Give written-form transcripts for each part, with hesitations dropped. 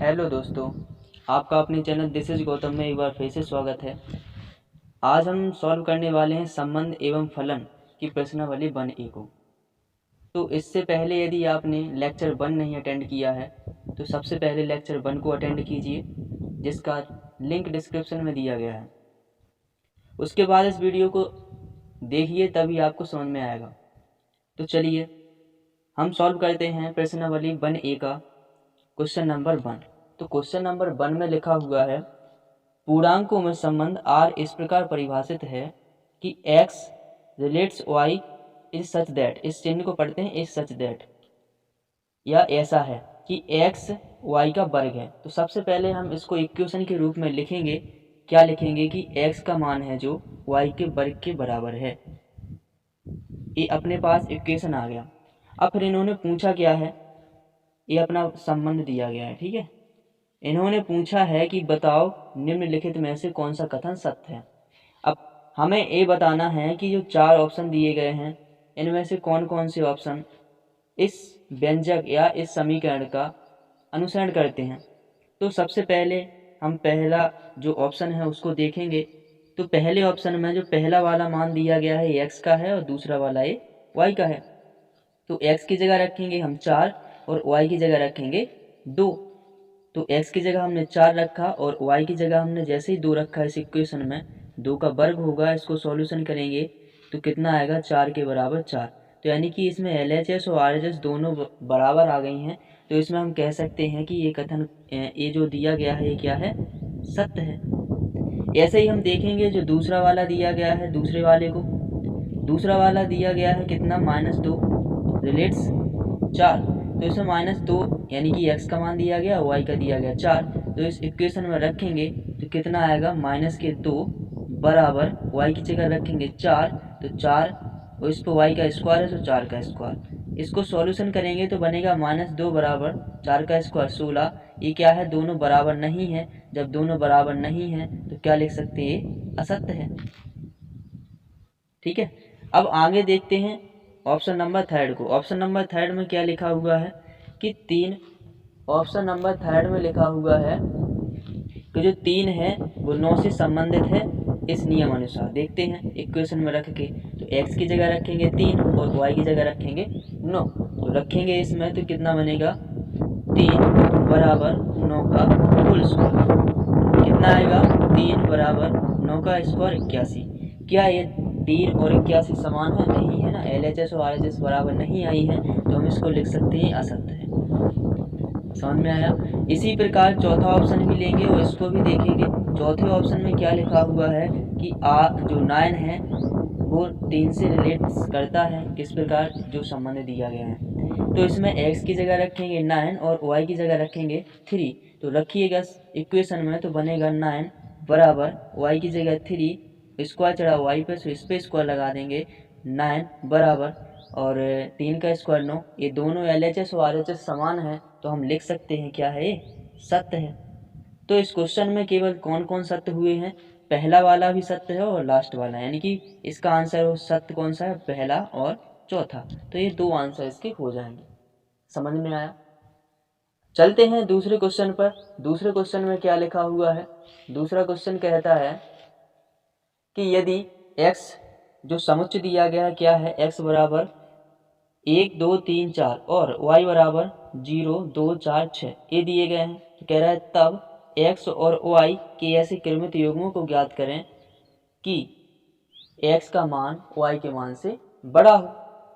Hello दोस्तों, आपका अपने चैनल दिस इज गौतम में एक बार फिर से स्वागत है। आज हम सॉल्व करने वाले हैं संबंध एवं फलन की प्रश्नावली 1A को। तो इससे पहले यदि आपने लेक्चर 1 नहीं अटेंड किया है तो सबसे पहले लेक्चर 1 को अटेंड कीजिए, जिसका लिंक डिस्क्रिप्शन में दिया गया है। उसके बाद इस वीडियो को देखिए, तभी आपको समझ में आएगा। तो चलिए हम सॉल्व करते हैं प्रश्नावली 1A का क्वेश्चन नंबर 1। तो क्वेश्चन नंबर 1 में लिखा हुआ है, पूर्णांकों में संबंध r इस प्रकार परिभाषित है कि x relates y is such that, इस चिन्ह को पढ़ते हैं, इज सच दैट, या ऐसा है कि x y का वर्ग है। तो सबसे पहले हम इसको इक्वेशन के रूप में लिखेंगे। क्या लिखेंगे कि x का मान है जो y के वर्ग के बराबर है। ये अपने पास इक्वेशन आ गया। अब फिर इन्होंने पूछा क्या है, ये अपना संबंध दिया गया है, ठीक है। इन्होंने पूछा है कि बताओ निम्नलिखित में से कौन सा कथन सत्य है। अब हमें ये बताना है कि जो 4 ऑप्शन दिए गए हैं इनमें से कौन कौन से ऑप्शन इस व्यंजक या इस समीकरण का अनुसरण करते हैं। तो सबसे पहले हम पहला जो ऑप्शन है उसको देखेंगे। तो पहले ऑप्शन में जो पहला वाला मान दिया गया है x का है और दूसरा वाला ये y का है। तो x की जगह रखेंगे हम 4 और y की जगह रखेंगे 2। तो x की जगह हमने 4 रखा और y की जगह हमने जैसे ही 2 रखा इस इक्वेशन में 2 का वर्ग होगा। इसको सॉल्यूशन करेंगे तो कितना आएगा, 4 के बराबर 4। तो यानी कि इसमें LHS और RHS दोनों बराबर आ गई हैं। तो इसमें हम कह सकते हैं कि ये कथन, ये जो दिया गया है ये क्या है, सत्य है। ऐसे ही हम देखेंगे जो दूसरा वाला दिया गया है, दूसरे वाले को दूसरा वाला दिया गया है कितना, -2 रिलेट्स 4। तो इसमें -2 यानी कि x का मान दिया गया, y का दिया गया 4। तो इस इक्वेशन में रखेंगे तो कितना आएगा, -2 बराबर y की जगह रखेंगे 4। तो 4 और इस पर y का स्क्वायर है तो 4 का स्क्वायर। इसको सॉल्यूशन करेंगे तो बनेगा -2 बराबर 4 का स्क्वायर 16। ये क्या है, दोनों बराबर नहीं है। जब दोनों बराबर नहीं है तो क्या लिख सकते हैं, ये असत्य है। ठीक है। अब आगे देखते हैं ऑप्शन नंबर 3 को। ऑप्शन नंबर 3 में क्या लिखा हुआ है कि 3, ऑप्शन नंबर 3 में लिखा हुआ है कि जो 3 है वो 9 से संबंधित है इस नियम अनुसार। देखते हैं इक्वेशन में रख के। तो x की जगह रखेंगे 3 और y की जगह रखेंगे 9। तो रखेंगे इसमें तो कितना बनेगा, 3 बराबर 9 का होल स्क्वायर। कितना आएगा, 3 बराबर 9 का स्क्वायर 81। क्या ये 3 और 81 समान है? नहीं है ना, LHS और RHS बराबर नहीं आई है। तो हम इसको लिख सकते हैं असत्य है। समझ में आया। इसी प्रकार चौथा ऑप्शन भी लेंगे और इसको भी देखेंगे। चौथे ऑप्शन में क्या लिखा हुआ है कि जो 9 है वो 3 से रिलेट करता है। किस प्रकार, जो संबंध दिया गया है। तो इसमें x की जगह रखेंगे 9 और y की जगह रखेंगे 3। तो रखिएगा इक्वेशन में तो बनेगा 9 बराबर y की जगह 3, स्क्वायर चढ़ा y पे तो इस पे स्क्वायर लगा देंगे। 9 बराबर और 3 का स्क्वायर 9। ये दोनों LHS और RHS समान है तो हम लिख सकते हैं क्या है, ये सत्य है। तो इस क्वेश्चन में केवल कौन कौन सत्य हुए हैं, पहला वाला भी सत्य है और लास्ट वाला, यानी कि इसका आंसर सत्य कौन सा है, पहला और चौथा। तो ये 2 आंसर इसके हो जाएंगे। समझ में आया। चलते हैं दूसरे क्वेश्चन पर। दूसरे क्वेश्चन में क्या लिखा हुआ है, दूसरा क्वेश्चन कहता है कि यदि x जो समुच्चय दिया गया है क्या है, x बराबर 1 2 3 4 और y बराबर 0 2 4 6 ये दिए गए हैं। तो कह रहा है तब x और y के ऐसे क्रमित युग्मों को ज्ञात करें कि x का मान y के मान से बड़ा हो।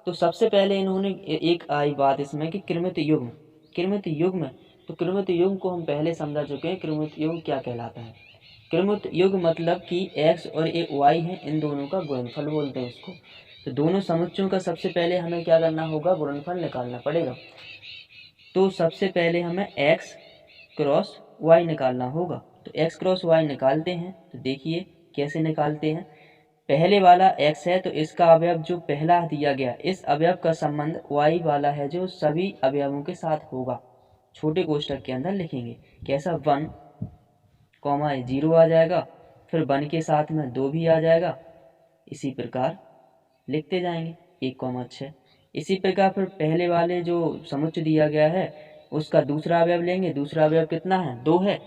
तो सबसे पहले इन्होंने एक आई बात इसमें कि क्रमित युग्म, क्रमित युग्म। तो क्रमित युग्म को हम पहले समझा चुके हैं। क्रमित युग्म क्या कहलाता है, क्रमित युग्म मतलब कि x और एक y है, इन दोनों का गुणनफल बोलते हैं इसको। तो दोनों समुच्चयों का सबसे पहले हमें क्या करना होगा, गुणनफल निकालना पड़ेगा। तो सबसे पहले हमें x क्रॉस y निकालना होगा। तो x क्रॉस y निकालते हैं। तो देखिए कैसे निकालते हैं। पहले वाला x है तो इसका अवयव जो पहला दिया गया, इस अवयव का संबंध y वाला है जो सभी अवयवों के साथ होगा। छोटे कोष्ठक के अंदर लिखेंगे कैसा, 1 0 आ जाएगा, फिर 1 के साथ में 2 भी आ जाएगा। इसी प्रकार लिखते जाएंगे 1 6। इसी प्रकार फिर पहले वाले जो समुच्चय दिया गया है उसका दूसरा अवयव लेंगे। दूसरा अवयव कितना है? 2 है,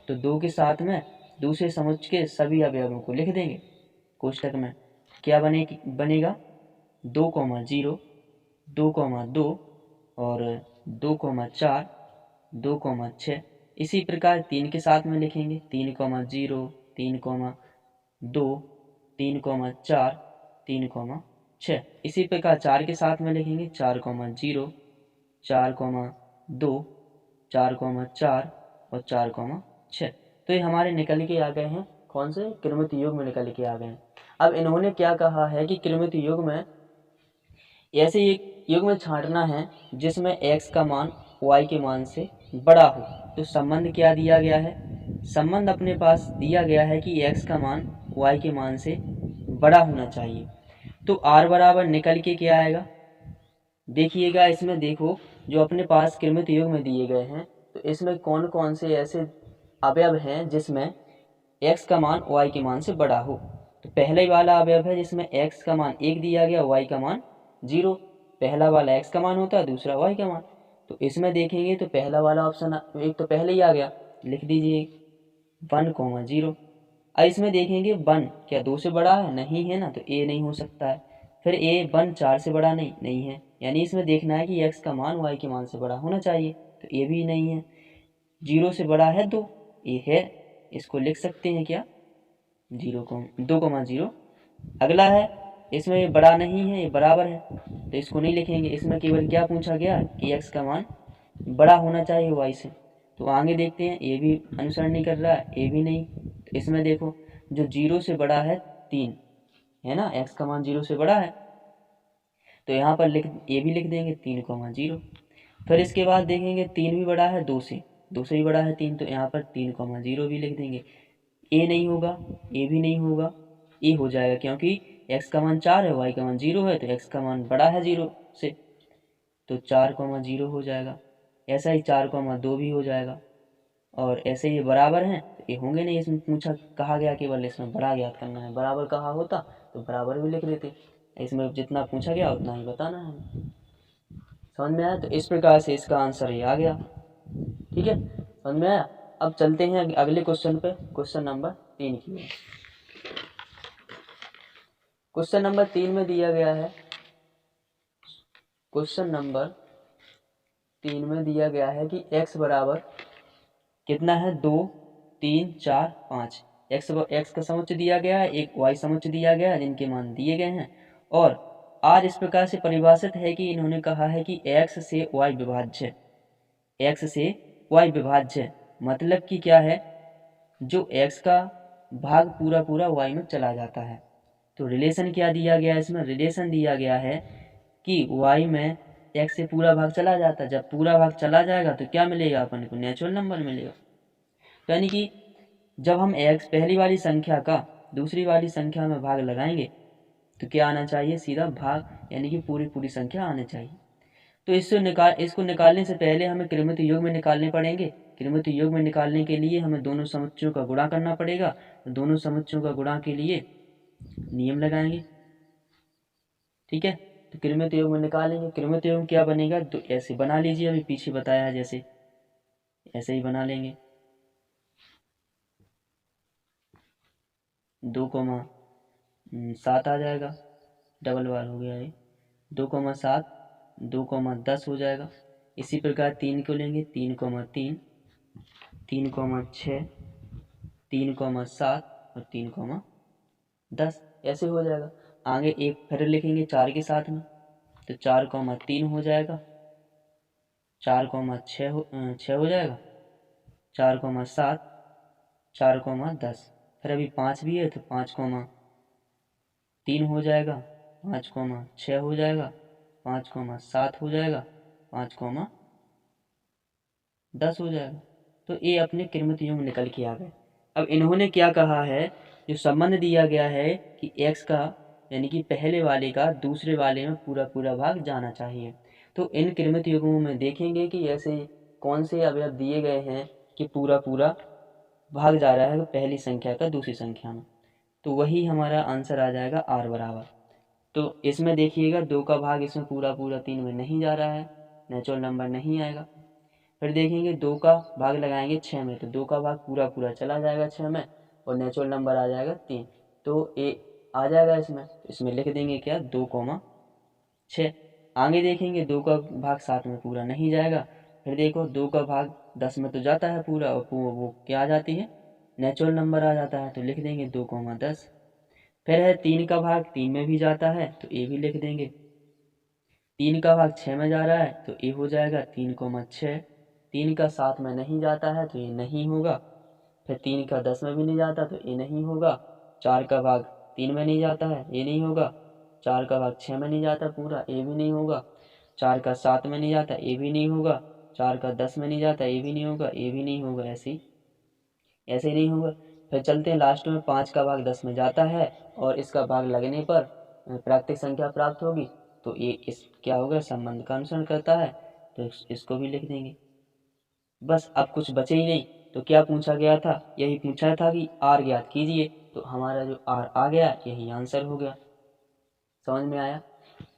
तो 2 के साथ में दूसरे समुच्चय के सभी अवयवों को लिख देंगे कोष्टक में। क्या बनेगा 2,0, 2,2 और 2,4, 2,6। इसी प्रकार 3 के साथ में लिखेंगे 3,0, 3,2, 3,4, 3,6। इसी प्रकार 4 के साथ में लिखेंगे 4,0, 4,2, 4,4 और 4,6। तो ये हमारे निकल के आ गए हैं कौन से? क्रमित योग में निकल के आ गए हैं। अब इन्होंने क्या कहा है कि क्रमित योग में ऐसे एक योग में छांटना है जिसमें x का मान y के मान से बड़ा हो। तो संबंध क्या दिया गया है? संबंध अपने पास दिया गया है कि x का मान y के मान से बड़ा होना चाहिए। तो r बराबर निकल के क्या आएगा? देखिएगा इसमें, देखो जो अपने पास क्रमित योग में दिए गए हैं तो इसमें कौन कौन से ऐसे अवयव हैं जिसमें x का मान y के मान से बड़ा हो। तो पहले वाला अवयव है जिसमें x का मान 1 दिया गया, y का मान 0। पहला वाला x का मान होता है, दूसरा y का मान। तो इसमें देखेंगे तो पहला वाला ऑप्शन एक तो पहले ही आ गया, लिख दीजिए 1,0। अब इसमें देखेंगे 1 क्या 2 से बड़ा है? नहीं है ना, तो a नहीं हो सकता है। फिर a 1 4 से बड़ा नहीं है, यानी इसमें देखना है कि x का मान y के मान से बड़ा होना चाहिए, तो a भी नहीं है। 0 से बड़ा है 2, a है, इसको लिख सकते हैं क्या 2,0। अगला है इसमें ये बड़ा नहीं है, ये बराबर है, तो इसको नहीं लिखेंगे। इसमें केवल क्या पूछा गया कि x का मान बड़ा होना चाहिए y से। तो आगे देखते हैं, ये भी अनुसरण नहीं कर रहा है, ये भी नहीं। तो इसमें देखो जो 0 से बड़ा है 3 है ना, x का मान 0 से बड़ा है, तो यहाँ पर ये भी लिख देंगे 3,0। फिर इसके बाद देखेंगे 3 भी बड़ा है 2 से भी बड़ा है 3, तो यहाँ पर 3,0 भी लिख देंगे। ए नहीं होगा, ए भी नहीं होगा, ए हो जाएगा क्योंकि x का मान 4 है, y का मान 0 है, तो x का मान बड़ा है 0 से, तो 4,0 हो जाएगा। ऐसा ही 4,2 भी हो जाएगा, और ऐसे ये बराबर हैं तो ये होंगे नहीं। इसमें कहा गया केवल इसमें बड़ा ज्ञात करना है, बराबर कहा होता तो बराबर भी लिख देते। इसमें जितना पूछा गया उतना ही बताना है। समझ में आया? तो इस प्रकार से इसका आंसर ये आ गया। ठीक है, समझ में आया? अब चलते हैं अगले क्वेश्चन पे, क्वेश्चन नंबर 3 की ओर। क्वेश्चन नंबर 3 में दिया गया है, क्वेश्चन नंबर 3 में दिया गया है कि x बराबर कितना है 2, 3, 4, 5। x का समुच्चय दिया गया है, एक y समुच्चय दिया गया है जिनके मान दिए गए हैं। और आज इस प्रकार से परिभाषित है कि इन्होंने कहा है कि x से y विभाज्य, x से y विभाज्य मतलब कि क्या है, जो x का भाग पूरा पूरा y में चला जाता है। तो रिलेशन क्या दिया गया है इसमें? रिलेशन दिया गया है कि y में x से पूरा भाग चला जाता है। जब पूरा भाग चला जाएगा तो क्या मिलेगा अपन को? नेचुरल नंबर मिलेगा। यानी कि जब हम x पहली वाली संख्या का दूसरी वाली संख्या में भाग लगाएंगे तो क्या आना चाहिए? सीधा भाग, यानी कि पूरी पूरी संख्या आनी चाहिए। तो इसको निकालने से पहले हमें क्रमित योग में निकालने पड़ेंगे। क्रमित योग में निकालने के लिए हमें दोनों समुच्चयों का गुणा करना पड़ेगा। तो दोनों समुच्चयों का गुणा के लिए नियम लगाएंगे। ठीक है, तो क्रमित योग में निकालेंगे। क्रमित योग क्या बनेगा? तो ऐसे बना लीजिए, अभी पीछे बताया है जैसे, ऐसे ही बना लेंगे। 2,7 आ जाएगा, डबल बार हो गया ये, 2,7, 2,10 हो जाएगा। इसी प्रकार 3 को लेंगे, 3,3, 3,6, 3,7 और 3,10 ऐसे हो जाएगा। आगे एक फिर लिखेंगे 4 के साथ में, तो 4,3 हो जाएगा, 4,6 हो जाएगा, 4,7, 4,10। फिर अभी 5 भी है तो 5,3 हो जाएगा, 5,6 हो जाएगा, 5,7 हो जाएगा, 5,10 हो जाएगा। तो ये अपने क्रमित योग निकल के आ गए। अब इन्होंने क्या कहा है, जो संबंध दिया गया है कि x का यानी कि पहले वाले का दूसरे वाले में पूरा पूरा भाग जाना चाहिए। तो इन क्रमित युगों में देखेंगे कि ऐसे कौन से अवयव दिए गए हैं कि पूरा पूरा भाग जा रहा है पहली संख्या का दूसरी संख्या में। तो वही हमारा आंसर आ जाएगा r बराबर। तो इसमें देखिएगा 2 का भाग इसमें पूरा पूरा 3 में नहीं जा रहा है, नेचुरल नंबर नहीं आएगा। फिर देखेंगे 2 का भाग लगाएंगे 6 में, तो 2 का भाग पूरा पूरा चला जाएगा 6 में और नेचुरल नंबर आ जाएगा 3। तो ए आ जाएगा इसमें, तो इसमें लिख देंगे क्या 2,6। आगे देखेंगे 2 का भाग 7 में पूरा नहीं जाएगा। फिर देखो 2 का भाग 10 में तो जाता है पूरा, और वो क्या आ जाती है, नेचुरल नंबर आ जाता है, तो लिख देंगे 2,10। फिर है 3 का भाग 3 में भी जाता है, तो ए भी लिख देंगे। 3 का भाग 6 में जा रहा है, तो ए हो जाएगा 3,6। 3 का 7 में नहीं जाता है, तो ये नहीं होगा। फिर 3 का 10 में भी नहीं जाता, तो ये नहीं होगा। 4 का भाग 3 में नहीं जाता है, ये नहीं होगा। 4 का भाग 6 में नहीं जाता पूरा, ये भी नहीं होगा। 4 का 7 में नहीं जाता, ये भी नहीं होगा। 4 का 10 में नहीं जाता, ये भी नहीं होगा, ये भी नहीं होगा। ऐसे ही नहीं होगा। फिर चलते हैं लास्ट में, 5 का भाग 10 में जाता है और इसका भाग लगने पर प्राकृतिक संख्या प्राप्त होगी, तो ये इस क्या होगा, संबंध का अनुसरण करता है, तो इसको भी लिख देंगे। बस अब कुछ बचे ही नहीं। तो क्या पूछा गया था, यही पूछा था कि आर ज्ञात कीजिए, तो हमारा जो आर आ गया यही आंसर हो गया। समझ में आया।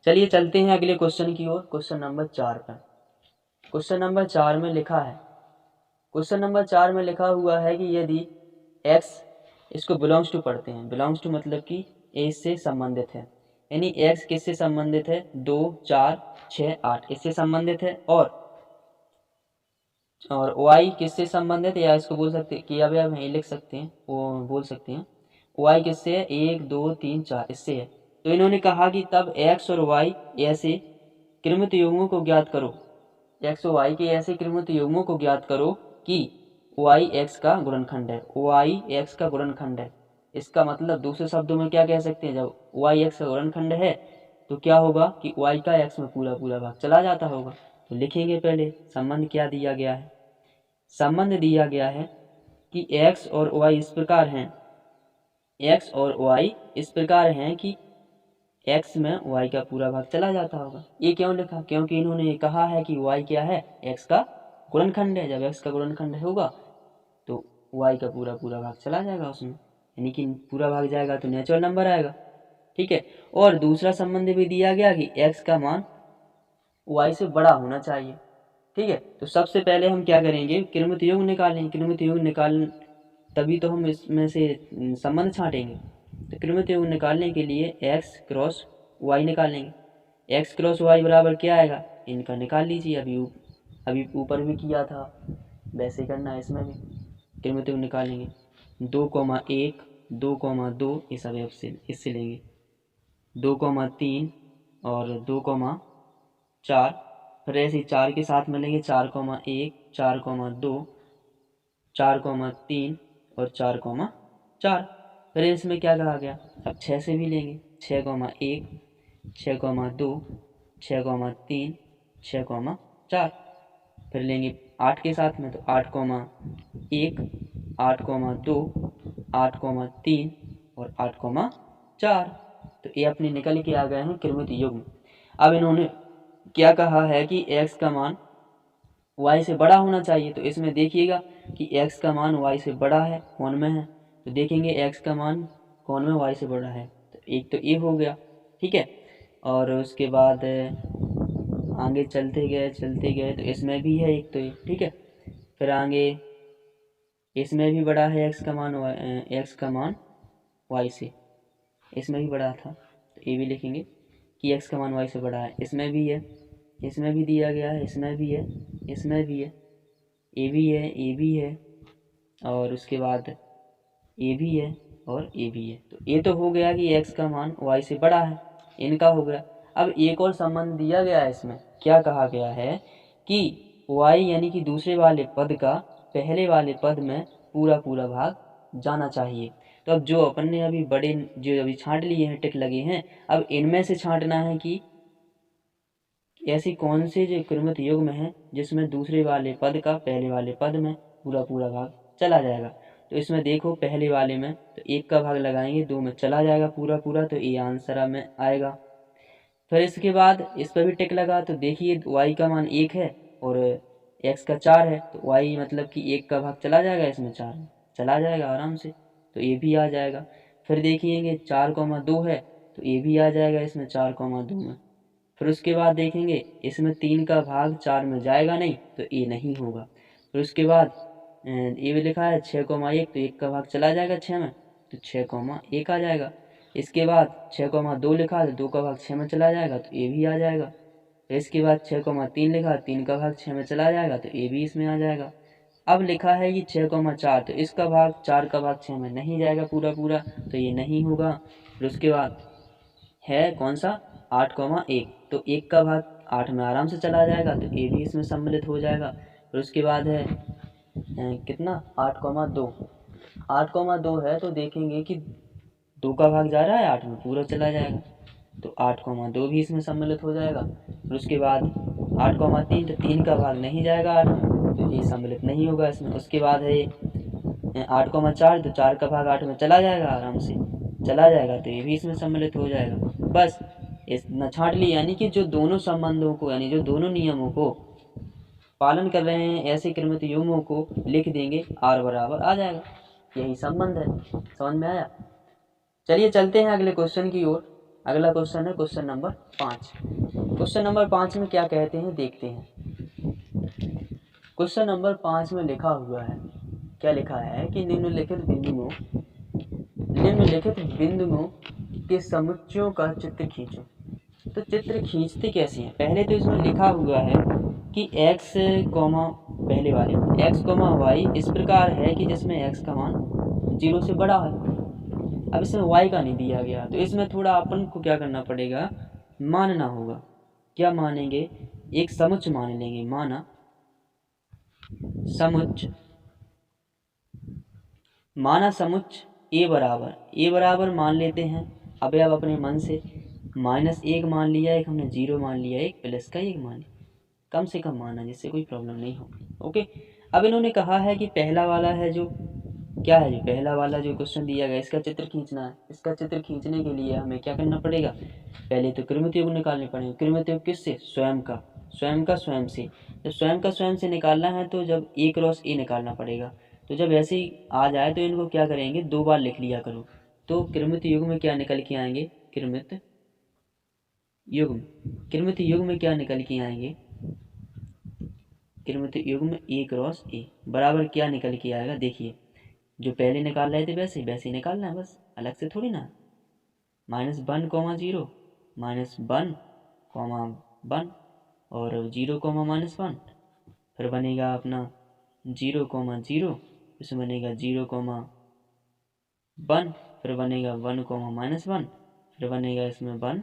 चलिए चलते हैं अगले क्वेश्चन की ओर, क्वेश्चन नंबर 4 पर। क्वेश्चन नंबर 4 में लिखा है, क्वेश्चन नंबर 4 में लिखा हुआ है कि यदि x, इसको बिलोंग्स टू पढ़ते हैं, बिलोंग्स टू मतलब कि a से संबंधित है, यानी x किससे संबंधित है, 2, 4, 6, 8 इससे संबंधित है, और y किससे संबंधित है, या इसको बोल सकते हैं कि अब यहीं लिख सकते हैं, वो बोल सकते हैं y किससे है, 1, 2, 3, 4 इससे है। तो इन्होंने कहा कि तब x और y ऐसे क्रमित युग्मों को ज्ञात करो, x और y के ऐसे क्रमित युग्मों को ज्ञात करो कि y x का गुणनखंड है, y x का गुणनखंड है। इसका मतलब दूसरे शब्दों में क्या कह सकते हैं, जब y x का गुणनखंड है तो क्या होगा कि y का x में पूरा पूरा भाग चला जाता होगा। तो लिखेंगे पहले संबंध क्या दिया गया है, संबंध दिया गया है कि x और y इस प्रकार हैं, x और y इस प्रकार हैं कि x में y का पूरा भाग चला जाता होगा। ये क्यों लिखा, क्योंकि इन्होंने ये कहा है कि y क्या है, x का गुणनखंड है। जब x का गुणनखंड होगा तो y का पूरा पूरा भाग चला जाएगा उसमें, यानी कि पूरा भाग जाएगा तो नेचुरल नंबर आएगा। ठीक है। और दूसरा संबंध भी दिया गया कि x का मान y से बड़ा होना चाहिए। ठीक है। तो सबसे पहले हम क्या करेंगे, क्रमित युग्म निकालेंगे। क्रमित युग्म निकाल तभी तो हम इसमें से संबंध छांटेंगे। तो क्रमित युग्म निकालने के लिए x क्रॉस y निकालेंगे। x क्रॉस y बराबर क्या आएगा, इनका निकाल लीजिए, अभी ऊपर भी किया था वैसे करना है इसमें भी। क्रमित युग्म निकालेंगे 2,1, 2,2 ये सब इससे लेंगे, 2,3 और 2,4। फिर ऐसे 4 के साथ में लेंगे 4,1, 4,2, 4,3 और 4,4। फिर इसमें क्या कहा गया, अब 6 से भी लेंगे, 6,1, 6,2, 6,3, 6,4। फिर लेंगे 8 के साथ में, तो 8,1, 8,2, 8,3 और 8,4। तो ये अपने निकल के आ गए हैं क्रमित युग्म। अब इन्होंने क्या कहा है कि x का मान y से बड़ा होना चाहिए। तो इसमें देखिएगा कि x का मान y से बड़ा है, कौन में है, तो देखेंगे x का मान कौन में y से बड़ा है, तो एक तो ये हो गया। ठीक है। और उसके बाद आगे चलते गए तो इसमें भी है एक तो ये। ठीक है। फिर आगे इसमें भी बड़ा है x का मान y से, इसमें भी बड़ा था, तो ये भी लिखेंगे कि x का मान y से बड़ा है। इसमें भी है, इसमें भी दिया गया है, इसमें भी है, इसमें भी है, ये भी है, ये भी है, और उसके बाद ये भी है और ये भी है। तो ये तो हो गया कि x का मान y से बड़ा है, इनका हो गया। अब एक और संबंध दिया गया है, इसमें क्या कहा गया है कि y यानी कि दूसरे वाले पद का पहले वाले पद में पूरा पूरा भाग जाना चाहिए। तो अब जो अपन ने अभी बड़े जो अभी छांट लिए हैं, टिक लगे हैं, अब इनमें से छांटना है कि ऐसी कौन से जो क्रमित युग्म है जिसमें दूसरे वाले पद का पहले वाले पद में पूरा पूरा भाग चला जाएगा। तो इसमें देखो पहले वाले में तो 1 का भाग लगाएंगे, 2 में चला जाएगा पूरा पूरा, तो ये आंसर हमें आएगा। फिर इसके बाद इस पर भी टिक लगा, तो देखिए y का मान 1 है और x का 4 है, तो y मतलब कि 1 का भाग चला जाएगा, इसमें 4 चला जाएगा आराम से, तो ये भी आ जाएगा। फिर देखिएगा 4,2 है, तो ये भी आ जाएगा इसमें 4,2 में। फिर उसके बाद देखेंगे इसमें 3 का भाग 4 में जाएगा नहीं, तो ए नहीं होगा। फिर उसके बाद ये भी लिखा है 6,1, तो 1 का भाग चला जाएगा 6 में, तो 6,1 आ जाएगा। इसके बाद 6,2 लिखा है, तो 2 का भाग 6 में चला जाएगा, तो ए भी आ जाएगा। फिर इसके बाद 6,3 लिखा, 3 का भाग 6 में चला जाएगा, तो ए भी इसमें आ जाएगा। अब लिखा है कि 6,4, तो इसका भाग 4 का भाग 6 में नहीं जाएगा पूरा पूरा, तो ये नहीं होगा। फिर उसके बाद है कौन सा 8,1, तो 1 का भाग 8 में आराम से चला जाएगा, तो ए भी इसमें सम्मिलित हो जाएगा। फिर उसके बाद है कितना 8,2, 8,2 है, तो देखेंगे कि 2 का भाग जा रहा है 8 में पूरा चला जाएगा, तो 8,2 भी इसमें सम्मिलित हो जाएगा। फिर उसके बाद 8,3, तो 3 का भाग नहीं जाएगा 8 में, तो ये सम्मिलित नहीं होगा इसमें। उसके बाद है 8,4, तो 4 का भाग 8 में चला जाएगा, आराम से चला जाएगा, तो ये भी इसमें सम्मिलित हो जाएगा। बस इतना छांट ली, यानी कि जो दोनों संबंधों को, यानी जो दोनों नियमों को पालन कर रहे हैं ऐसे क्रमित युग्मों को लिख देंगे, आर बराबर आ जाएगा। यही संबंध है, समझ में आया। चलिए चलते हैं अगले क्वेश्चन की ओर। अगला क्वेश्चन है क्वेश्चन नंबर 5। क्वेश्चन नंबर 5 में क्या कहते हैं देखते हैं। क्वेश्चन नंबर 5 में लिखा हुआ है, क्या लिखा है कि निम्नलिखित बिंदुओं के समुच्चयों का चित्र खींचो। तो चित्र खींचते कैसे हैं, पहले तो इसमें लिखा हुआ है कि x, पहले वाले x, y इस प्रकार है कि जिसमें x का मान 0 से बड़ा है। अब इसमें y का नहीं दिया गया, तो इसमें थोड़ा अपन को क्या करना पड़ेगा, मानना होगा। क्या मानेंगे, एक समुच्च मान लेंगे, माना समुच्च a बराबर मान लेते हैं। अब अपने मन से -1 मान लिया, एक हमने 0 मान लिया, एक प्लस का 1 मान लिया, कम से कम माना जिससे कोई प्रॉब्लम नहीं हो। ओके, अब इन्होंने कहा है कि पहला वाला है जो क्या है, जो पहला वाला जो क्वेश्चन दिया गया इसका चित्र खींचना है। इसका चित्र खींचने के लिए हमें क्या करना पड़ेगा, पहले तो क्रमित युग्म निकालने पड़ेंगे। क्रमित युग्म किससे, स्वयं का स्वयं से। जब स्वयं का स्वयं से निकालना है तो जब a क्रॉस a निकालना पड़ेगा। तो जब ऐसे ही आ जाए तो इनको क्या करेंगे, 2 बार लिख लिया करो। तो क्रमित युग्म में क्या निकल के आएंगे, क्रमित युग्म में क्या निकल के आएंगे, क्रमित युग्म a क्रॉस a बराबर क्या निकल के आएगा, देखिए जो पहले निकाल रहे थे वैसे ही निकालना है, बस अलग से थोड़ी ना। -1, -0, -1, और 0, -1, फिर बनेगा अपना 0, 0, इसमें बनेगा 0, 1, फिर बनेगा 1, -1, फिर बनेगा इसमें 1,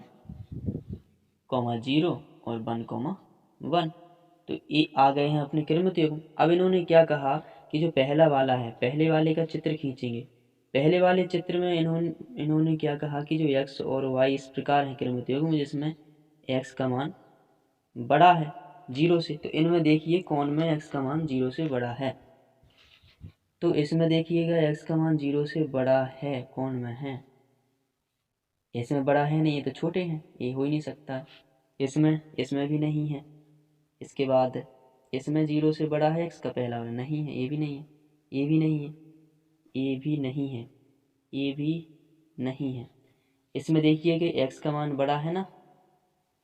0 और 1, 1। तो ये आ गए हैं अपने क्रमित युग्म। अब इन्होंने क्या कहा कि जो पहला वाला है, पहले वाले का चित्र खींचेंगे। पहले वाले चित्र में इन्होंने क्या कहा कि जो x और y इस प्रकार है क्रमित युग्म, जिसमें x का मान बड़ा है 0 से। तो इनमें देखिए कौन में x का मान 0 से बड़ा है, तो इसमें देखिएगा x का मान 0 से बड़ा है, कौन में है, इसमें बड़ा है नहीं, ये तो छोटे हैं, ये हो ही नहीं सकता। इसमें भी नहीं है। इसके बाद इसमें 0 से बड़ा है x का पहला वाला, नहीं है, ये भी नहीं है, ये भी नहीं है, ये भी नहीं है, ये भी नहीं है। इसमें देखिए कि x का मान बड़ा है ना,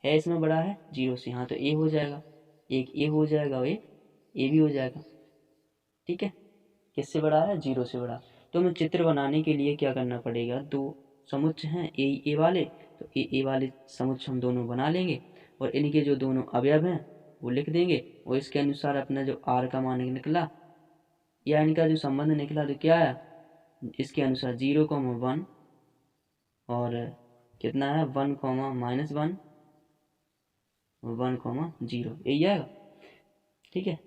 है इसमें बड़ा है 0 से, हाँ तो a हो जाएगा, एक a हो जाएगा और एक a भी हो जाएगा। ठीक है, किससे बड़ा है, 0 से बड़ा। तो हमें चित्र बनाने के लिए क्या करना पड़ेगा, 2 समुच्च हैं a वाले, तो a वाले समुच्च हम दोनों बना लेंगे और इनके जो दोनों अवयव हैं वो लिख देंगे, और इसके अनुसार अपना जो r का मान निकला या इनका जो संबंध निकला तो क्या है, इसके अनुसार 0, 1 और कितना है 1, -1 और 1, 0, यही आएगा। ठीक है,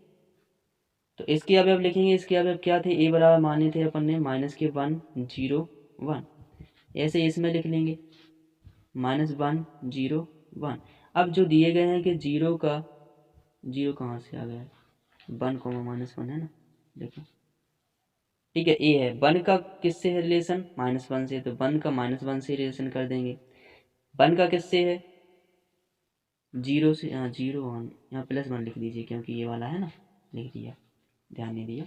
तो इसके अवयव लिखेंगे। इसके अवयव क्या थे, a बराबर माने थे अपन ने -1, 0, 1, ऐसे इसमें लिख लेंगे -1, 0, 1। अब जो दिए गए हैं कि 0 कहाँ से आ गया, 1, -1 है ना, देखो ठीक है, ए है। 1 का किससे है रिलेशन, -1 से, तो 1 का -1 से रिलेशन कर देंगे। 1 का किससे है, 0 से, हाँ 0, 1, यहाँ +1 लिख दीजिए क्योंकि ये वाला है ना, लिख दिया, ध्यान नहीं दिया।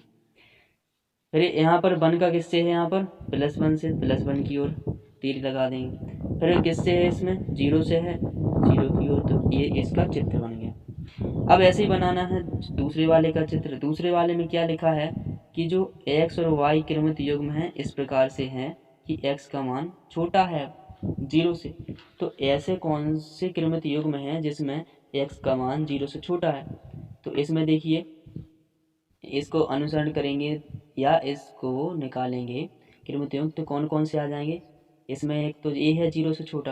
फिर यहाँ पर 1 का किससे है, यहाँ पर +1 से, +1 की ओर तीर लगा देंगे। फिर किससे है, इसमें 0 से है, 0 की ओर, तो ये इसका चित्र बन गया। अब ऐसे ही बनाना है दूसरे वाले का चित्र। दूसरे वाले में क्या लिखा है कि जो x और y क्रमित युग्म है इस प्रकार से हैं कि x का मान छोटा है 0 से। तो ऐसे कौन से क्रमित युग्म हैं जिसमें x का मान 0 से छोटा है? तो इसमें देखिए, इसको अनुसरण करेंगे या इसको निकालेंगे क्रमित युग्म तो कौन कौन से आ जाएंगे। इसमें एक तो a है 0 से छोटा,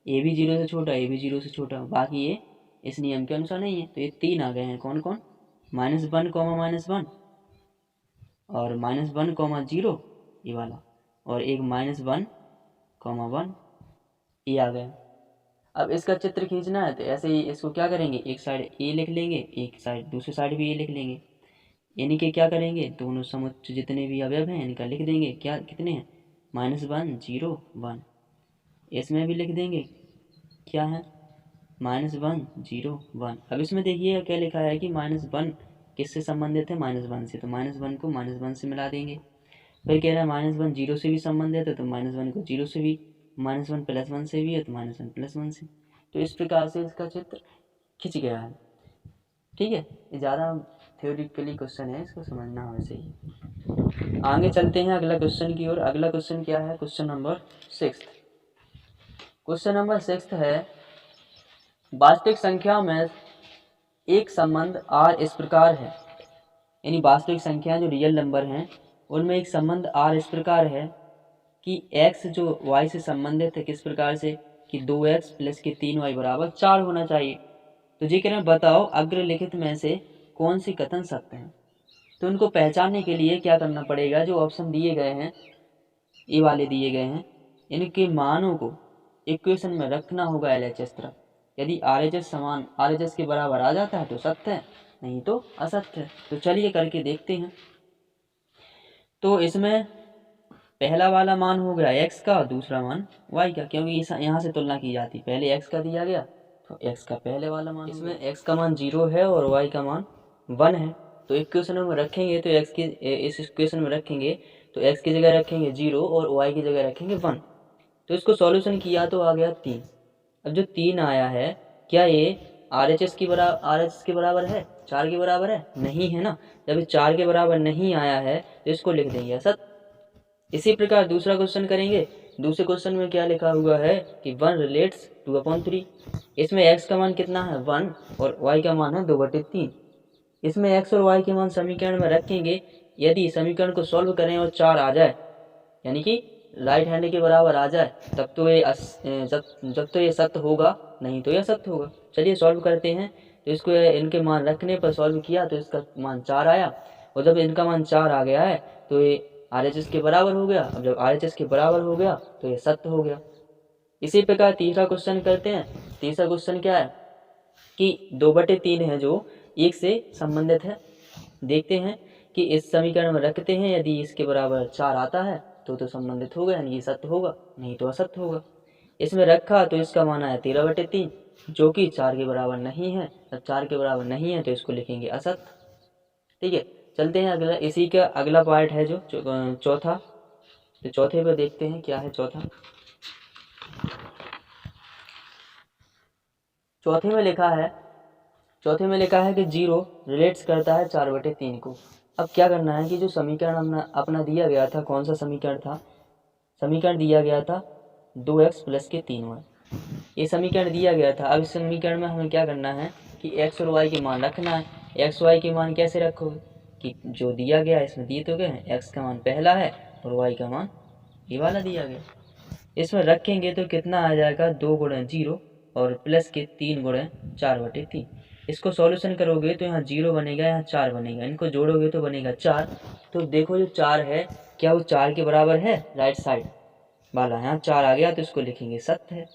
a भी 0 से छोटा, a भी 0 से छोटा, बाकी ये इस नियम के अनुसार नहीं है। तो ये 3 आ गए हैं। कौन कौन? -1, -1 और -1, 0 ये वाला, और एक -1, 1 ये आ गया। अब इसका चित्र खींचना है तो ऐसे ही इसको क्या करेंगे, एक साइड ए लिख लेंगे, एक साइड दूसरी साइड भी ए लिख लेंगे। यानी कि क्या करेंगे, दोनों समुच्चय जितने भी अवयव हैं इनका लिख देंगे। क्या कितने हैं? -1, 0, 1। इसमें भी लिख देंगे क्या है, -1, 0, 1। अब इसमें देखिए क्या लिखा है कि -1 किससे संबंधित है, -1 से। तो -1 को -1 से मिला देंगे। फिर कह रहा है -1 0 से भी संबंधित है, तो -1 को 0 से भी, -1 + 1 से भी है तो -1 + 1 से। तो इस प्रकार से इसका चित्र खिंच गया है। ठीक है, ये ज़्यादा थ्योरेटिकली क्वेश्चन है, इसको समझना है वैसे ही। आगे चलते हैं अगला क्वेश्चन की ओर। अगला क्वेश्चन क्या है? Question number 6। क्वेश्चन नंबर 6 है, वास्तविक संख्या में एक संबंध r इस प्रकार है। यानी वास्तविक संख्या जो रियल नंबर हैं उनमें एक संबंध r इस प्रकार है कि x जो y से संबंधित है किस प्रकार से, कि 2x + 3y = 4 होना चाहिए। तो जी कह रहे हैं बताओ अग्रलिखित में से कौन सी कथन सत्य है। तो उनको पहचानने के लिए क्या करना पड़ेगा, जो ऑप्शन दिए गए हैं ये वाले दिए गए हैं, इनके मानों को इक्वेशन में रखना होगा LHS तरफ। यदि RHS समान RHS के बराबर आ जाता है तो सत्य है, नहीं तो असत्य है। तो चलिए करके देखते हैं। तो इसमें पहला वाला मान हो गया x का, दूसरा मान y का, क्योंकि यहाँ से तुलना की जाती। पहले x का दिया गया तो x का पहले वाला मान, इसमें x का मान 0 है और y का मान 1 है। तो इक्वेशन में रखेंगे तो x की इस इक्वेशन में रखेंगे तो x की जगह रखेंगे 0 और y की जगह रखेंगे 1। तो इसको सॉल्यूशन किया तो आ गया 3। अब जो 3 आया है क्या ये RHS के बराबर है, 4 के बराबर है? नहीं है ना। जब 4 के बराबर नहीं आया है तो इसको लिख देंगे असत। इसी प्रकार दूसरा क्वेश्चन करेंगे। दूसरे क्वेश्चन में क्या लिखा हुआ है कि 1 रिलेट्स 2/3। इसमें x का मान कितना है 1 और y का मान है 2/3। इसमें x और y के मान समीकरण में रखेंगे। यदि समीकरण को सॉल्व करें और 4 आ जाए, यानी कि राइट हैंड के बराबर आ जाए, तब तो ये जब तो ये सत्य होगा, नहीं तो यह सत्य होगा। चलिए सॉल्व करते हैं। तो इसको इनके मान रखने पर सॉल्व किया तो इसका मान 4 आया, और जब इनका मान 4 आ गया है तो ये RHS के बराबर हो गया। अब जब RHS के बराबर हो गया तो ये सत्य हो गया। इसी प्रकार तीसरा क्वेश्चन करते हैं। तीसरा क्वेश्चन क्या है कि 2/3 है जो 1 से संबंधित है। देखते हैं कि इस समीकरण में रखते हैं, यदि इसके बराबर 4 आता है तो संबंधित होगा, यानी ये सत्य होगा, नहीं तो असत्य होगा। इसमें रखा तो इसका मान आया 13/3, जो कि 4 के बराबर नहीं है। जब 4 के बराबर नहीं है तो इसको लिखेंगे असत्य। ठीक है, चलते हैं अगला। इसी का अगला पार्ट है जो चौथा। तो चौथे पर देखते हैं क्या है चौथा। चौथे में लिखा है कि 0 रिलेट्स करता है 4/3 को। अब क्या करना है कि जो समीकरण अपना दिया गया था, कौन सा समीकरण था? समीकरण दिया गया था 2x + 3y। ये समीकरण दिया गया था। अब इस समीकरण में हमें क्या करना है कि x और y के मान रखना है। x y के मान कैसे रखोगे कि जो दिया गया इसमें दिए तो गए हैं, x का मान पहला है और y का मान ये वाला दिया गया। इसमें रखेंगे तो कितना आ जाएगा, 2 × 0 और +3 × 4/3। इसको सॉल्यूशन करोगे तो यहाँ 0 बनेगा, यहाँ 4 बनेगा, इनको जोड़ोगे तो बनेगा 4। तो देखो जो 4 है क्या वो 4 के बराबर है? राइट साइड वाला यहाँ 4 आ गया तो इसको लिखेंगे सत्य है।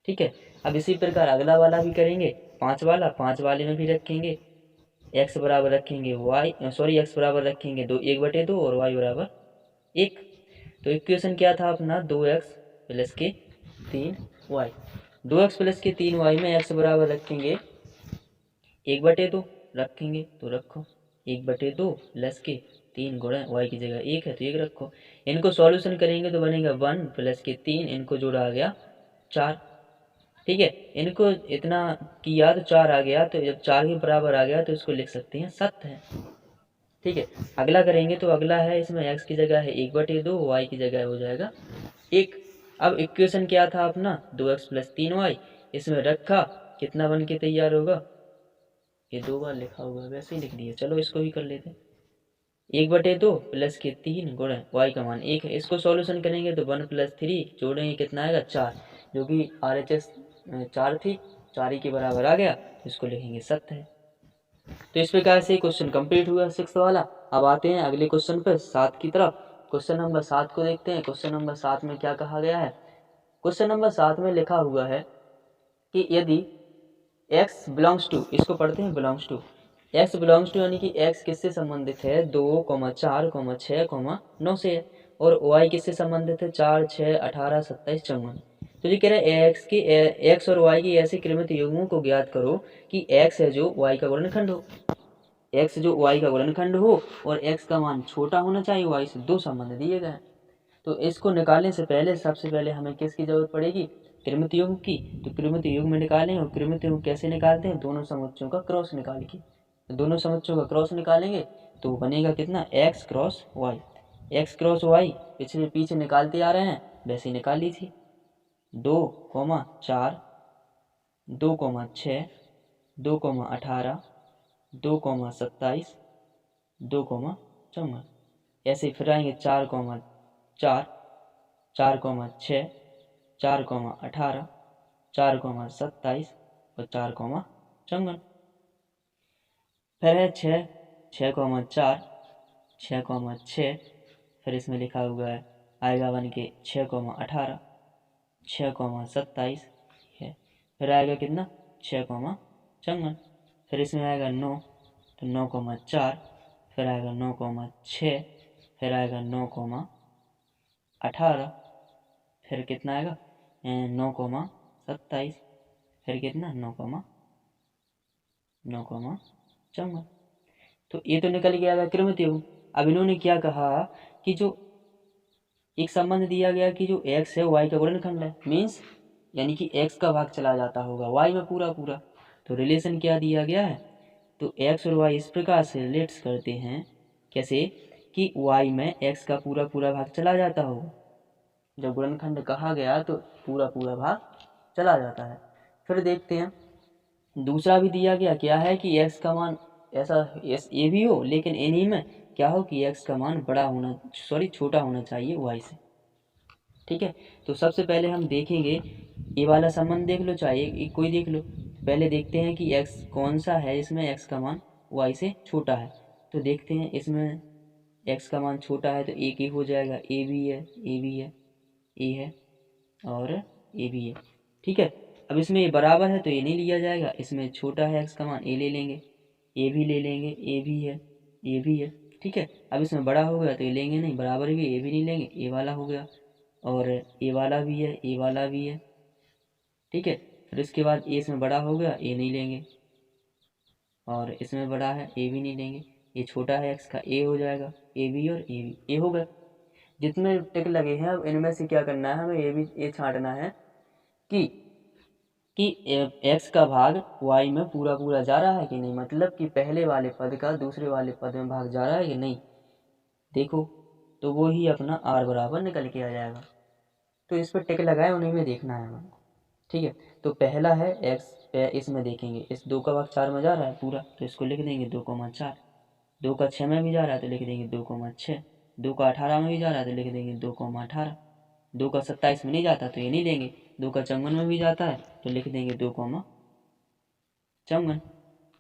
ठीक है, अब इसी प्रकार अगला वाला भी करेंगे। 5 वाले में भी रखेंगे x बराबर रखेंगे x बराबर रखेंगे 1/2 और y बराबर 1। तो इक्वेशन क्या था अपना 2x + 3y। 2x + 3y में x बराबर रखेंगे 1/2 रखेंगे तो रखो 1/2 + 3 × y की जगह 1 है तो 1 रखो। इनको सॉल्यूशन करेंगे तो बनेगा 1 + 3, इनको जोड़ा आ गया 4। ठीक है, इनको इतना किया तो 4 आ गया, तो जब 4 के बराबर आ गया तो इसको लिख सकते हैं 7 है। ठीक है, अगला करेंगे तो अगला है इसमें x की जगह है 1/2, y की जगह हो जाएगा 1। अब इक्वेशन क्या था अपना 2x + 3y, इसमें रखा कितना बन के तैयार होगा, ये 2 बार लिखा होगा वैसे ही लिख दिया, चलो इसको भी कर लेते हैं। 1/2 + के 3 गुणा y का मान 1 है। इसको सॉल्यूशन करेंगे तो 1 + 3 जोड़ेंगे कितना आएगा 4, जो कि RHS 4 थी, 4 ही के बराबर आ गया, तो इसको लिखेंगे 7 है। तो इस प्रकार से क्वेश्चन कंप्लीट हुआ 6 वाला। अब आते हैं अगले क्वेश्चन पे 7 की तरफ। क्वेश्चन नंबर 7 को देखते हैं। क्वेश्चन नंबर 7 में क्या कहा गया है। क्वेश्चन नंबर 7 में लिखा हुआ है कि यदि x बिलोंग्स टू, इसको पढ़ते हैं belongs to, x belongs to यानी कि x किससे संबंधित है 2, 4, 6, 9 से है, और y किससे संबंधित है 4, 6, 18, 27, 54। तो ये कह रहा है x और y की ऐसे क्रमित युग्मों को ज्ञात करो कि x है जो y का गुणनखंड हो, x जो y का गुणनखंड हो और x का मान छोटा होना चाहिए y से, दो संबंध दिए गए हैं। तो इसको निकालने से पहले सबसे पहले हमें किसकी जरूरत पड़ेगी, क्रमित युग्म की। तो क्रमित युग्म में निकालें, और क्रमित युग्म कैसे निकालते हैं, दोनों समुच्चयों का क्रॉस निकाल के। तो दोनों समुच्चयों का क्रॉस निकालेंगे तो बनेगा कितना x cross y। x cross y पिछले पीछे निकालते आ रहे हैं वैसे ही निकाल लीजिए। 2, 4, 2, 6, 2, 18, 2, 27, 2, 54। ऐसे फिर आएंगे 4, 4, 4, 6, 4, 18, 4, 27 और 4, 54। फिर है 6, 6, 4, 6, 6, फिर इसमें लिखा हुआ है आएगा बन के 6, 18, 6, 27 है। फिर आएगा कितना 6, 54। फिर इसमें आएगा 9, तो 9, 4, फिर आएगा 9, 6, फिर आएगा 9, 18, फिर कितना आएगा 9, 27, फिर कितना 9, 54। तो ये तो निकल गया क्रमित युग्म। अब इन्होंने क्या कहा कि जो एक संबंध दिया गया कि जो x है y का गुणनखंड है, मीन्स यानी कि x का भाग चला जाता होगा y में पूरा पूरा। तो रिलेशन क्या दिया गया है, तो x और y इस प्रकार से रिलेट्स करते हैं कैसे कि y में x का पूरा पूरा भाग चला जाता होगा। जब गुणनखंड कहा गया तो पूरा पूरा भाग चला जाता है। फिर देखते हैं दूसरा भी दिया गया क्या है कि x का मान ऐसा ये भी हो, लेकिन इन्हीं में क्या हो कि x का मान छोटा होना चाहिए y से। ठीक है, तो सबसे पहले हम देखेंगे ये वाला संबंध देख लो, चाहे कोई देख लो। पहले देखते हैं कि x कौन सा है इसमें x का मान y से छोटा है। तो देखते हैं इसमें x का मान छोटा है तो एक ही हो जाएगा, a भी है, a भी है, a है और a भी है। ठीक है, अब इसमें ये बराबर है तो ये नहीं लिया जाएगा, इसमें छोटा है x का मान a ले लेंगे, a भी ले लेंगे, a भी है, a भी है। ठीक है, अब इसमें बड़ा हो गया तो ये लेंगे नहीं, बराबर भी a भी नहीं लेंगे, a वाला हो गया, और a वाला भी है, a वाला भी है। ठीक है, फिर इसके बाद a इसमें बड़ा हो गया, a नहीं लेंगे, और इसमें बड़ा है a भी नहीं लेंगे, ये छोटा है x का, a हो जाएगा, a भी और a भी, a हो गया। जितने टिक लगे हैं अब इनमें से क्या करना है, हमें ये छांटना है कि x का भाग y में पूरा पूरा जा रहा है कि नहीं, मतलब कि पहले वाले पद का दूसरे वाले पद में भाग जा रहा है कि नहीं। देखो तो वो ही अपना r बराबर निकल के आ जाएगा। तो इस पर टिक लगाए, उन्हीं में देखना है हमको। ठीक है, तो पहला है x, इसमें देखेंगे इस 2 का भाग 4 में जा रहा है पूरा, तो इसको लिख देंगे 2, 4। 2 का 6 में भी जा रहा है तो लिख देंगे 2, 6। 2 का 18 में भी जा रहा है तो लिख देंगे 2, 18। 2 का 27 में नहीं जाता तो ये नहीं लेंगे। 2 का 54 में भी जाता है तो लिख देंगे 2, 54।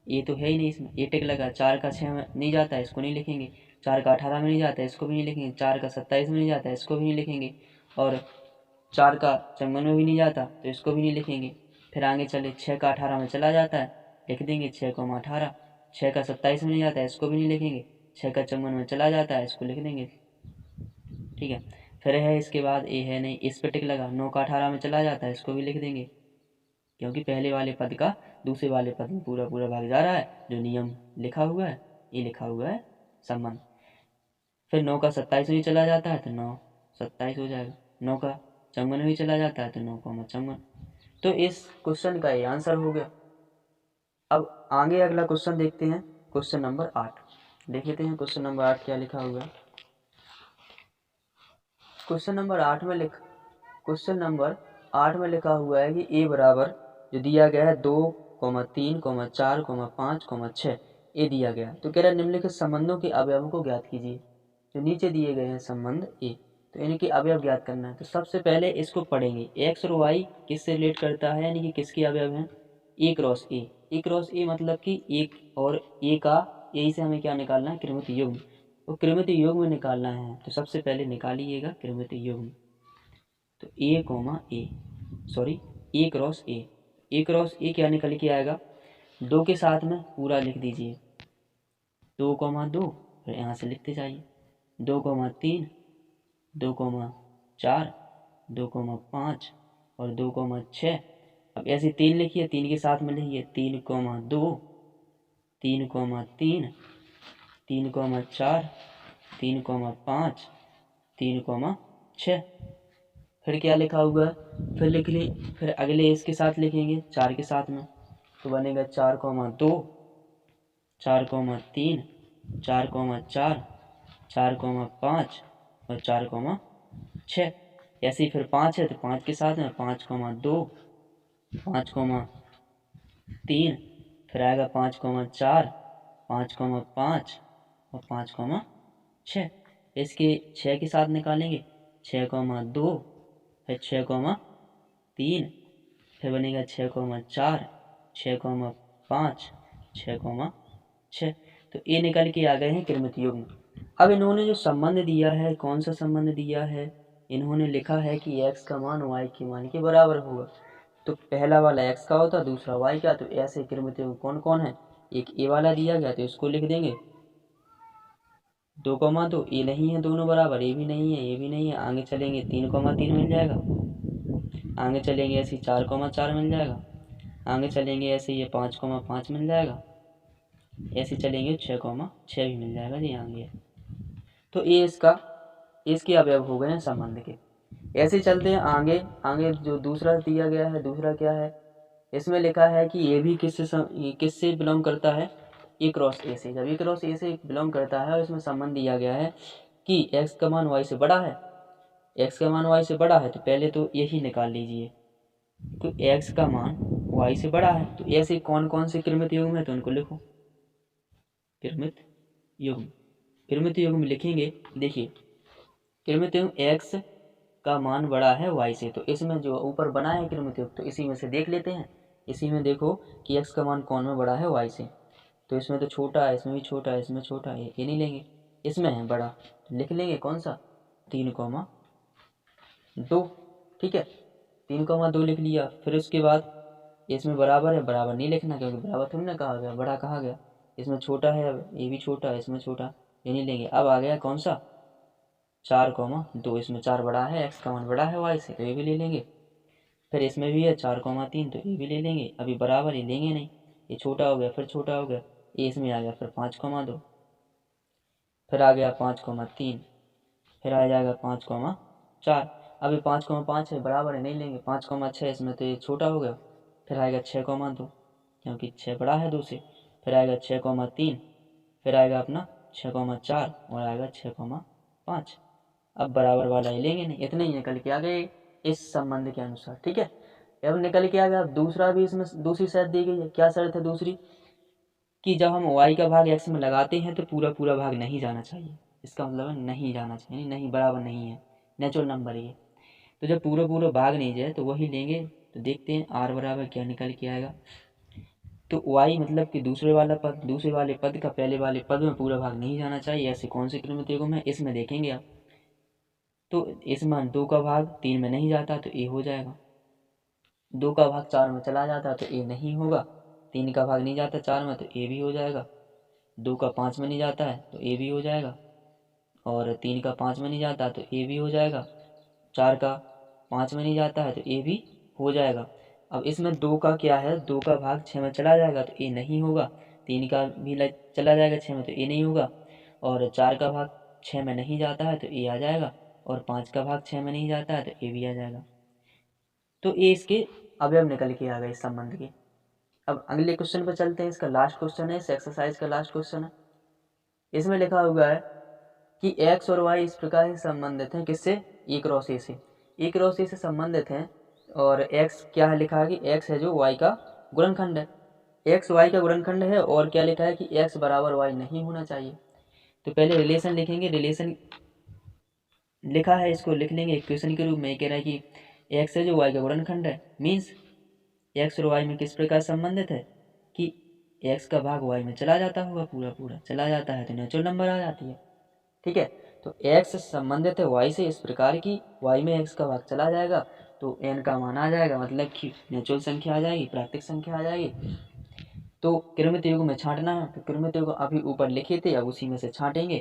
ये तो है ही नहीं, इसमें ये टिक लगा। 4 का 6 में नहीं जाता है, इसको नहीं लिखेंगे। 4 का 18 में नहीं जाता है, इसको भी नहीं लिखेंगे। 4 का 27 में नहीं जाता है, इसको भी नहीं लिखेंगे। और 4 का 54 में भी नहीं जाता तो इसको भी नहीं लिखेंगे। फिर आगे चले 6 का 18 में चला जाता है, लिख देंगे 6, 18। 6 का 27 में नहीं जाता है, इसको भी नहीं लिखेंगे। 6 का 54 में चला जाता है, इसको लिख देंगे। ठीक है, फिर है इसके बाद ए है नहीं, इस पे टिक लगा। 9 का 18 में चला जाता है, इसको भी लिख देंगे, क्योंकि पहले वाले पद का दूसरे वाले पद में पूरा पूरा भाग जा रहा है, जो नियम लिखा हुआ है, ये लिखा हुआ है संबंध। फिर 9 का 27 में चला जाता है तो 9, 27 हो जाएगा। 9 का 54 में चला जाता है तो 9, 54। तो इस क्वेश्चन का ये आंसर हो गया। अब आगे अगला क्वेश्चन देखते हैं, क्वेश्चन नंबर 8 देख लेते हैं। क्वेश्चन नंबर 8 क्या लिखा हुआ है। क्वेश्चन नंबर 8 में लिखा हुआ है कि ए बराबर जो दिया गया है 2, 3, 4, 5, 6 ए दिया गया। तो कह रहा है निम्नलिखित संबंधों के अवयवों को ज्ञात कीजिए। जो नीचे दिए गए हैं संबंध ए, तो इनके अवयव ज्ञात करना है। तो सबसे पहले इसको पढ़ेंगे। एक्स और वाई किससे रिलेट करता है, यानी कि किसके अवयव हैं, ए क्रॉस ए। ए क्रॉस ए मतलब कि एक और ए का, यही से हमें क्या निकालना है, कृमित युग्म। तो कृमित युग्म निकालना है। तो सबसे पहले निकालिएगा कृमित युग्म। तो ए क्रॉस ए क्या निकल के आएगा, 2 के साथ में पूरा लिख दीजिए, 2,2, फिर यहाँ से लिखते जाइए 2,3, 2,4, 2,5 और 2,6। अब ऐसे 3 लिखिए, 3 के साथ में लिखिए 3,2, 3,3, 3,4, 3,5, 3,6। फिर क्या लिखा हुआ है, फिर अगले इसके साथ लिखेंगे 4 के साथ में। तो बनेगा 4,2, 4,3, 4,4, 4,5 और 4,6। ऐसे ही फिर 5 है तो 5 के साथ में 5,2, 5,3, फिर आएगा 5,4, 5,5 और 5,6। इसके 6 के साथ निकालेंगे 6,2, फिर 6,3, फिर बनेगा 6,4, 6,5, 6,6। तो ये निकल के आ गए हैं कृमित युग्म। अब इन्होंने जो संबंध दिया है, कौन सा संबंध दिया है, इन्होंने लिखा है कि x का मान y के मान के बराबर होगा। तो पहला वाला x का होता, दूसरा y का। तो ऐसे कृमित युग्म कौन कौन है, एक ए वाला दिया गया तो इसको लिख देंगे 2,2, ए नहीं है दोनों बराबर, ए भी नहीं है, ए भी नहीं है। आगे चलेंगे 3,3 मिल जाएगा, आगे चलेंगे ऐसे 4,4 मिल जाएगा, आगे चलेंगे ऐसे ये 5,5 मिल जाएगा, ऐसे चलेंगे 6,6 भी मिल जाएगा जी आगे। तो ये इसके अवयव हो गए हैं संबंध के। ऐसे चलते हैं आगे जो दूसरा दिया गया है, दूसरा क्या है, इसमें लिखा है कि ये भी किससे बिलोंग करता है, ए क्रॉस ए से। जब ए क्रॉस ए से बिलोंग करता है और इसमें संबंध दिया गया है कि एक्स का मान वाई से बड़ा है, एक्स का मान वाई से बड़ा है, तो पहले तो यही निकाल लीजिए। तो एक्स का मान वाई से बड़ा है, तो ऐसे कौन कौन से कृमित युग्म है, तो उनको लिखो। कृमित युग्म लिखेंगे। देखिए कृमित युग्म एक्स का मान बड़ा है वाई से, तो इसमें जो ऊपर बना है कृमित युग्म, तो इसी में से देख लेते हैं। इसी में देखो कि एक्स का मान कौन में बड़ा है वाई से। तो इसमें तो छोटा है, इसमें भी छोटा है, इसमें छोटा है, ये नहीं लेंगे, इसमें है बड़ा, लिख लेंगे कौन सा, 3,2। ठीक है, 3,2 लिख लिया। फिर उसके बाद इसमें बराबर है, बराबर नहीं लिखना क्योंकि बराबर थोड़ी ना कहा गया, बड़ा कहा गया। इसमें छोटा है, अब ये भी छोटा है, इसमें छोटा, ये नहीं लेंगे। अब आ गया कौन सा, 4,2, इसमें 4 बड़ा है, एक्स का मान बड़ा है वाई से, तो ये भी ले लेंगे। फिर इसमें भी है 4,3, तो ये भी ले लेंगे। अभी बराबर ये लेंगे नहीं, ये छोटा हो गया, फिर छोटा हो गया, ये इसमें आ गया, फिर 5,2, फिर आ गया 5,3, फिर आ जाएगा 5,4। अभी 5,5 है, बराबर है, नहीं लेंगे। 5,6 इसमें तो ये छोटा हो गया, फिर आएगा 6,2 क्योंकि 6 बड़ा है 2 से, फिर आएगा 6,3, फिर आएगा अपना 6,4 और आएगा 6,5। अब बराबर वाला ही लेंगे नहीं, इतने ही निकल के आ गए इस संबंध के अनुसार। ठीक है, अब निकल के आ गया। दूसरा भी इसमें दूसरी शर्त दी गई है। क्या शर्त है दूसरी, कि जब हम y का भाग x में लगाते हैं तो पूरा पूरा भाग नहीं जाना चाहिए। इसका मतलब है नहीं जाना चाहिए, नहीं बराबर नहीं है, नेचुरल नंबर ये। तो जब पूरा पूरा भाग नहीं जाए तो वही लेंगे। तो देखते हैं r बराबर क्या निकल के आएगा। तो y मतलब कि दूसरे वाले पद का पहले वाले पद में पूरा भाग नहीं जाना चाहिए। ऐसे कौन से कृमित युग्म है, इसमें देखेंगे आप। तो इसमें 2 का भाग 3 में नहीं जाता तो a हो जाएगा, 2 का भाग 4 में चला जाता तो a नहीं होगा, 3 का भाग नहीं जाता 4 में तो a भी हो जाएगा, 2 का 5 में नहीं जाता है तो a भी हो जाएगा, और 3 का 5 में नहीं जाता तो a भी हो जाएगा, 4 का 5 में नहीं जाता है तो a भी हो जाएगा। अब इसमें 2 का क्या है, 2 का भाग 6 में चला जाएगा तो a नहीं होगा, 3 का भी चला जाएगा 6 में तो a नहीं होगा, और 4 का भाग 6 में नहीं जाता है तो a आ जाएगा, और 5 का भाग 6 में नहीं जाता है तो a भी आ जाएगा। तो ये इसके अवयव निकल के आ गए इस संबंध के। अब अगले क्वेश्चन पर चलते हैं। इसका लास्ट क्वेश्चन है, इस एक्सरसाइज का लास्ट क्वेश्चन है। इसमें लिखा हुआ है कि एक्स और वाई इस प्रकार से संबंधित हैं, किससे? ए क्रॉस ए से। ए क्रॉस ए से संबंधित हैं और एक्स क्या है लिखा है कि एक्स है जो वाई का गुणनखंड है। एक्स वाई का गुणनखंड है और क्या लिखा है कि एक्स बराबर वाई नहीं होना चाहिए। तो पहले रिलेशन लिखेंगे। रिलेशन लिखा है, इसको लिख लेंगे इक्वेशन के रूप में। कह रहा है कि एक्स है जो वाई का गुणनखंड है, मीन्स एक्स और वाई में किस प्रकार संबंधित है कि एक्स का भाग वाई में चला जाता होगा, पूरा पूरा चला जाता है तो नेचुरल नंबर आ जाती है। ठीक है, तो एक्स संबंधित है वाई से इस प्रकार की वाई में एक्स का भाग चला जाएगा तो एन का मान आ जाएगा, मतलब कि नेचुरल संख्या आ जाएगी, प्राकृतिक संख्या आ जाएगी। तो क्रमित युग में छांटना है, तो क्रमित युग अभी ऊपर लिखे थे, अब उसी में से छांटेंगे।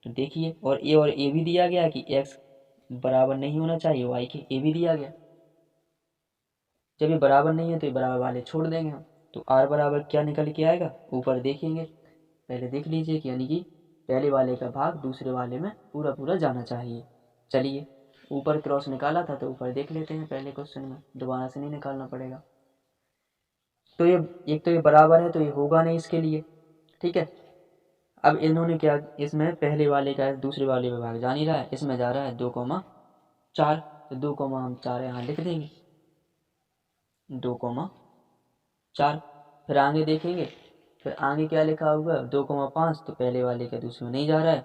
तो देखिए, और ए भी दिया गया कि एक्स बराबर नहीं होना चाहिए वाई के, ए भी दिया गया। जब ये बराबर नहीं है तो ये बराबर वाले छोड़ देंगे हम। तो आर बराबर क्या निकल के आएगा, ऊपर देखेंगे। पहले देख लीजिए कि यानी कि पहले वाले का भाग दूसरे वाले में पूरा पूरा जाना चाहिए। चलिए, ऊपर क्रॉस निकाला था तो ऊपर देख लेते हैं पहले क्वेश्चन में, दोबारा से नहीं निकालना पड़ेगा। तो ये एक तो ये बराबर है तो ये होगा नहीं इसके लिए। ठीक है, अब इन्होंने क्या, इसमें पहले वाले का दूसरे वाले में भाग जा नहीं रहा है, इसमें जा रहा है 2,4। तो 2,4 यहाँ लिख देंगे, 2,4। फिर आगे देखेंगे, फिर आगे क्या लिखा हुआ है 2,5, तो पहले वाले का दूसरे में नहीं जा रहा है,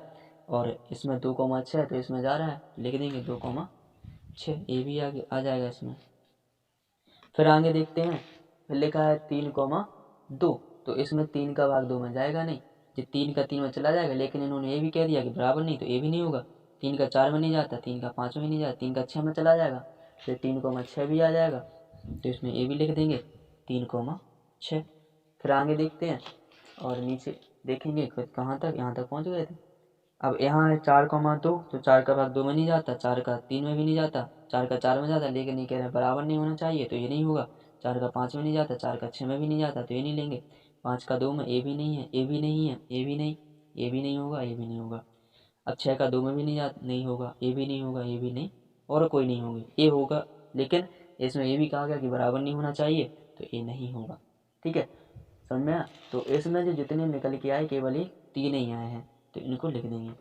और इसमें 2,6 तो इसमें जा रहा है, लिख देंगे 2,6, ये भी आगे आ जाएगा इसमें। फिर आगे देखते हैं, फिर लिखा है 3,2, तो इसमें 3 का भाग 2 में जाएगा नहीं, जो 3 का 3 में चला जाएगा, लेकिन इन्होंने ये भी कह दिया कि बराबर नहीं, तो ये भी नहीं होगा। 3 का 4 में नहीं जाता, 3 का 5 में नहीं जाता, 3 का 6 में चला जाएगा, फिर 3,6 भी आ जाएगा, तो इसमें ये भी लिख देंगे 3,6। फिर आगे देखते हैं और नीचे देखेंगे कहाँ तक, यहाँ तक पहुँच गए थे। अब यहाँ है 4,2, तो 4 का भाग 2 में नहीं जाता, 4 का 3 में भी नहीं जाता, 4 का 4 में जाता, लेकिन ये कह रहे हैं बराबर नहीं होना चाहिए, तो ये नहीं होगा। 4 का 5 में नहीं जाता, 4 का 6 में भी नहीं जाता, तो ये नहीं लेंगे। 5 का 2 में, ये भी नहीं है, ये भी नहीं है, ये भी नहीं, ये भी नहीं होगा, ये भी नहीं होगा। अब 6 का 2 में भी नहीं होगा, ये भी नहीं होगा, ये भी नहीं, और कोई नहीं होंगे, ये होगा, लेकिन इसमें ये भी कहा गया कि बराबर नहीं होना चाहिए, तो ये नहीं होगा। ठीक है, समझ में आया? तो इसमें जो जितने निकल के आए केवल ये 3 ही आए हैं, तो इनको लिख देंगे।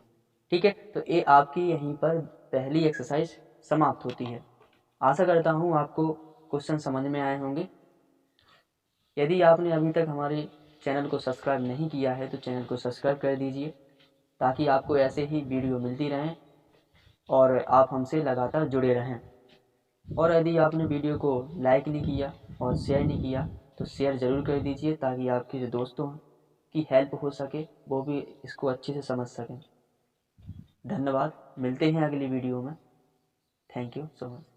ठीक है, तो ये आपकी यहीं पर पहली एक्सरसाइज समाप्त होती है। आशा करता हूँ आपको क्वेश्चन समझ में आए होंगे। यदि आपने अभी तक हमारे चैनल को सब्सक्राइब नहीं किया है तो चैनल को सब्सक्राइब कर दीजिए, ताकि आपको ऐसे ही वीडियो मिलती रहें और आप हमसे लगातार जुड़े रहें। और यदि आपने वीडियो को लाइक नहीं किया और शेयर नहीं किया तो शेयर ज़रूर कर दीजिए, ताकि आपके जो दोस्तों की हेल्प हो सके, वो भी इसको अच्छे से समझ सकें। धन्यवाद, मिलते हैं अगली वीडियो में। Thank you so much.